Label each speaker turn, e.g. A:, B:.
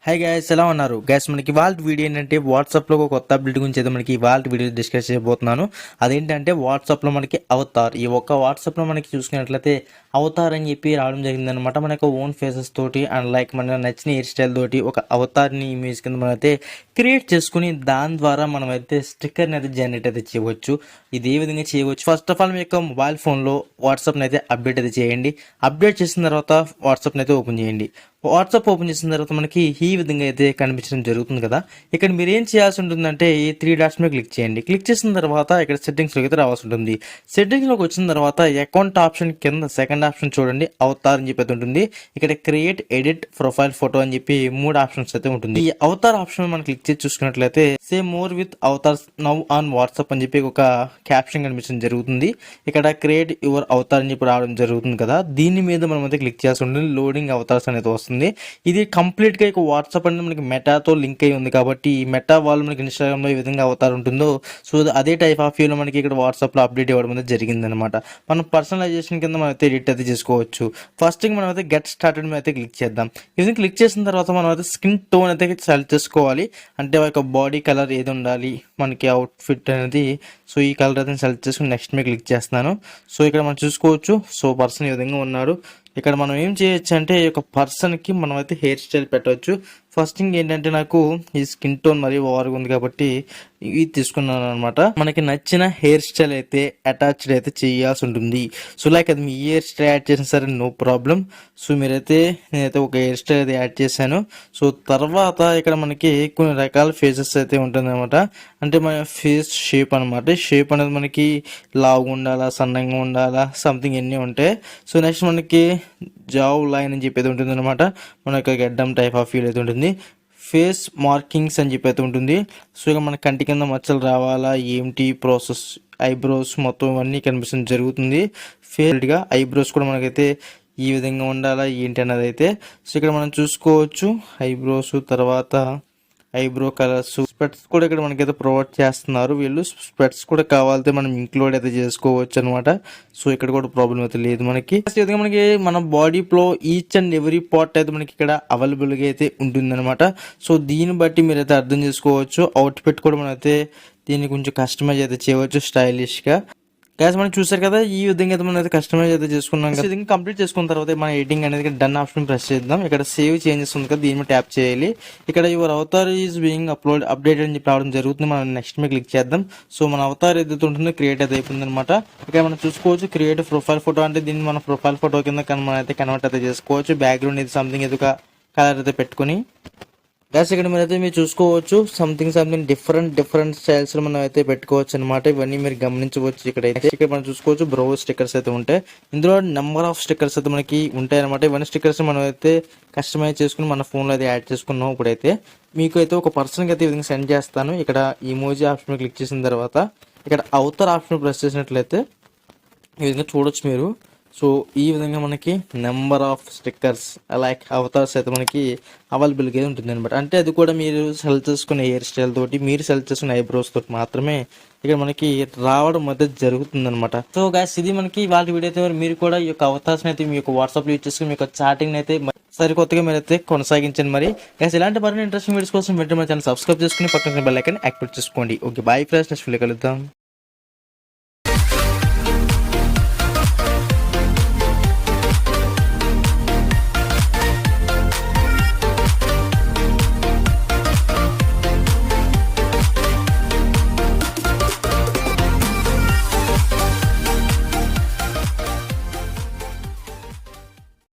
A: Hi guys, ఎలా ఉన్నారు guys? మనకి ఇవాళ వీడియో ఏంటంటే వాట్సాప్లో ఒక కొత్త అప్డేట్ గురించి అయితే మనకి ఇవాళ వీడియో డిస్కస్ చేయబోతున్నాను. అదేంటంటే వాట్సాప్లో మనకి అవతార్, ఈ ఒక్క వాట్సాప్లో మనకి చూసుకున్నట్లయితే అవతార్ అని చెప్పి రావడం జరిగిందనమాట. మన యొక్క ఓన్ ఫేసెస్ తోటి అండ్ లైక్ మన నచ్చిన హెయిర్ స్టైల్ తోటి ఒక అవతార్ని ఇమేజ్ కింద మనం అయితే క్రియేట్ చేసుకుని దాని ద్వారా మనం అయితే స్టిక్కర్ని అయితే జనరేట్ అయితే చేయవచ్చు. ఇది ఏ విధంగా చేయవచ్చు? ఫస్ట్ ఆఫ్ ఆల్ మీ యొక్క మొబైల్ ఫోన్లో వాట్సాప్ని అయితే అప్డేట్ అయితే చేయండి. అప్డేట్ చేసిన తర్వాత వాట్సాప్ని అయితే ఓపెన్ చేయండి. వాట్సాప్ ఓపెన్ చేసిన తర్వాత మనకి ఈ విధంగా అయితే కనిపించడం జరుగుతుంది కదా. ఇక్కడ మీరు ఏం చేయాల్సి ఉంటుందంటే ఈ 3 డాట్స్ మీద క్లిక్ చేయండి. క్లిక్ చేసిన తర్వాత ఇక్కడ సెట్టింగ్స్లోకి అయితే రావాల్సి ఉంటుంది. సెట్టింగ్స్లోకి వచ్చిన తర్వాత అకౌంట్ ఆప్షన్ కింద సెకండ్ ఆప్షన్ చూడండి, అవతార్ అని చెప్పి అయితే ఉంటుంది. ఇక్కడ క్రియేట్, ఎడిట్, ప్రొఫైల్ ఫోటో అని చెప్పి 3 ఆప్షన్స్ అయితే ఉంటుంది. ఈ అవతార్ ఆప్షన్ మనం క్లిక్ చేసి చూసుకున్నట్లయితే సే more with avatars now on WhatsApp అని చెప్పి ఒక క్యాప్షన్ కనిపించడం జరుగుతుంది. ఇక్కడ క్రియేట్ యువర్ అవతార్ అని చెప్పి రావడం జరుగుతుంది కదా. దీని మీద మనం అయితే క్లిక్ చేయాల్సి ఉంటుంది. లోడింగ్ అవతార్స్ అనేది వస్తుంది. ఇది కంప్లీట్ గా ఇక వాట్సాప్ అనేది మనకి మెటాతో లింక్ అయి ఉంది కాబట్టి ఈ మెటా వాళ్ళు మనకి ఇన్స్టాగ్రామ్ లో ఏ విధంగా అవతార్ ఉంటుందో సో అదే టైప్ ఆఫ్ వ్యూలో మనకి ఇక్కడ వాట్సాప్ లో అప్డేట్ ఇవ్వడం అనేది జరిగింది అనమాట. మనం పర్సనలైజేషన్ కింద మనం అయితే ఎడిట్ అయితే చేసుకోవచ్చు. ఫస్ట్ థింగ్ మనం అయితే గెట్ స్టార్టెడ్ మీద అయితే క్లిక్ చేద్దాం. ఇది క్లిక్ చేసిన తర్వాత మనం అయితే స్కిన్ టోన్ అయితే సెలెక్ట్ చేసుకోవాలి. అంటే ఒక బాడీ కలర్ ఏది ఉండాలి మనకి అవుట్ఫిట్ అనేది. సో ఈ కలర్ అయితే సెలెక్ట్ చేసుకుని నెక్స్ట్ మీద క్లిక్ చేస్తున్నాను. సో ఇక్కడ మనం చూసుకోవచ్చు. సో పర్సన్ ఈ విధంగా ఉన్నాడు. ఇక్కడ మనం ఏం చేయొచ్చు అంటే ఈ యొక్క పర్సన్కి మనం అయితే హెయిర్ స్టైల్ పెట్టవచ్చు. ఫస్ట్ థింగ్ ఏంటంటే నాకు ఈ స్కిన్ టోన్ మరీ ఓవర్గా ఉంది కాబట్టి ఇది తీసుకున్నాను అనమాట. మనకి నచ్చిన హెయిర్ స్టైల్ అయితే అటాచ్డ్ అయితే చేయాల్సి ఉంటుంది. సో లైక్ అది మీ హెయిర్ స్టైల్ యాడ్ చేసిన సరే నో ప్రాబ్లం. సో నేనైతే ఒక హెయిర్ స్టైల్ అయితే యాడ్ చేశాను. సో తర్వాత ఇక్కడ మనకి కొన్ని రకాల ఫేసెస్ అయితే ఉంటుంది అనమాట. అంటే మన ఫేస్ షేప్ అనమాట. షేప్ అనేది మనకి లావుగా ఉండాలా, సన్నంగా ఉండాలా, సంథింగ్ ఎన్ని ఉంటాయి. సో నెక్స్ట్ మనకి జావ్ లైన్ అని చెప్పేది ఉంటుంది అనమాట. మన యొక్క గడ్డం టైప్ ఆఫ్ ఫీల్ అయితే ఉంటుంది. ఫేస్ మార్కింగ్స్ అని చెప్పి అయితే ఉంటుంది. సో ఇక మన కంటి కింద మచ్చలు రావాలా ఏంటి ప్రాసెస్, ఐబ్రోస్ మొత్తం అన్నీ కనిపించడం జరుగుతుంది. ఫేల్డ్గా ఐబ్రోస్ కూడా మనకైతే ఈ విధంగా ఉండాలా ఏంటి అన్నది అయితే. సో ఇక్కడ మనం చూసుకోవచ్చు ఐబ్రోస్, తర్వాత ఐబ్రో కలర్స్, స్పెట్స్ కూడా ఇక్కడ మనకైతే ప్రొవైడ్ చేస్తున్నారు వీళ్ళు. స్పెట్స్ కూడా కావాలంటే మనం ఇంక్లూడ్ అయితే చేసుకోవచ్చు అనమాట. సో ఇక్కడ కూడా ప్రాబ్లం అయితే లేదు మనకి. మనకి మన బాడీలో ఈచ్ అండ్ ఎవ్రీ పార్ట్ అయితే మనకి ఇక్కడ అవైలబుల్గా అయితే ఉంటుంది అనమాట. సో దీన్ని బట్టి మీరు అయితే అర్థం చేసుకోవచ్చు. అవుట్ఫిట్ కూడా మనం అయితే దీన్ని కొంచెం కస్టమైజ్ అయితే చేయవచ్చు స్టైలిష్గా. గ్యాస్ మనం చూసారు కదా, ఈ విధంగా అయితే మనం అయితే కస్టమైజ్ అయితే చేసుకున్నాం కదా. ఇది కంప్లీట్ చేసుకున్న తర్వాత మన ఎడిటింగ్ అనేది డన్ ఆప్షన్ ప్రెస్ చేద్దాం. ఇక్కడ సేవ్ చేంజెస్ ఉంది కదా, దీని మీద ట్యాప్ చేయాలి. ఇక్కడ your Avatar is being update అని చెప్పి రావడం జరుగుతుంది. మనం నెక్స్ట్ మీద క్లిక్ చేద్దాం. సో మన అవతార్ ఏదైతే ఉంటుందో క్రియేట్ అయితే అయిపోయింది అనమాట. ఇక్కడ మనం చూసుకోవచ్చు క్రియేట్ ప్రొఫైల్ ఫోటో, అంటే దీన్ని మన ప్రొఫైల్ ఫోటో కింద మనం అయితే కన్వర్ట్ అయితే చేసుకోవచ్చు. బ్యాక్గ్రౌండ్ ఇది సంథింగ్ ఏదో కలర్ అయితే పెట్టుకుని గ్యాస్ ఇక్కడ మీరు చూసుకోవచ్చు. సంథింగ్ డిఫరెంట్ స్టైల్స్ లో మనం అయితే పెట్టుకోవచ్చు అనమాట. ఇవన్నీ మీరు గమనించవచ్చు. ఇక్కడ మనం చూసుకోవచ్చు బ్రౌజ్ స్టిక్కర్స్ అయితే ఉంటాయి. ఇందులో నెంబర్ ఆఫ్ స్టిక్కర్స్ అయితే మనకి ఉంటాయి అనమాట. ఇవన్నీ స్టిక్కర్స్ మనం అయితే కస్టమైజ్ చేసుకుని మన ఫోన్లో అయితే యాడ్ చేసుకున్నాం. ఇప్పుడైతే మీకు అయితే ఒక పర్సన్కి అయితే ఈ విధంగా సెండ్ చేస్తాను. ఇక్కడ ఇమోజీ ఆప్షన్ క్లిక్ చేసిన తర్వాత ఇక్కడ అవతార్ ఆప్షన్ ప్రెస్ చేసినట్లయితే ఈ విధంగా చూడొచ్చు మీరు. సో ఈ విధంగా మనకి number of stickers like avatars అయితే మనకి అవైలబుల్గా ఉంటుంది అనమాట. అంటే అది కూడా మీరు సెలెక్ట్ చేసుకునే హెయిర్ స్టైల్ తోటి, మీరు సెలెక్ట్ చేసుకునే ఐబ్రోస్ తోటి మాత్రమే ఇక్కడ మనకి రావడం అయితే జరుగుతుంది అనమాట. సో గైస్ ఇది మనకి వాళ్ళ వీడియో అయితే మీరు కూడా ఈ యొక్క అవతార్స్ అయితే మీ యొక్క వాట్సాప్ యూజ్ చేసుకుని మీ యొక్క చాటింగ్ అయితే సరికొత్తగా మీరు అయితే కొనసాగించండి. మరి గైస్ ఇలాంటి మరిన్ని ఇంట్రెస్టింగ్ వీడియోస్ కోసం వెంటనే మన ఛానల్ సబ్స్క్రైబ్ చేసుకుని పక్కన బెల్ ఐకాన్ యాక్టివేట్ చేసుకోండి. Okay bye friends, next video కలుద్దాం.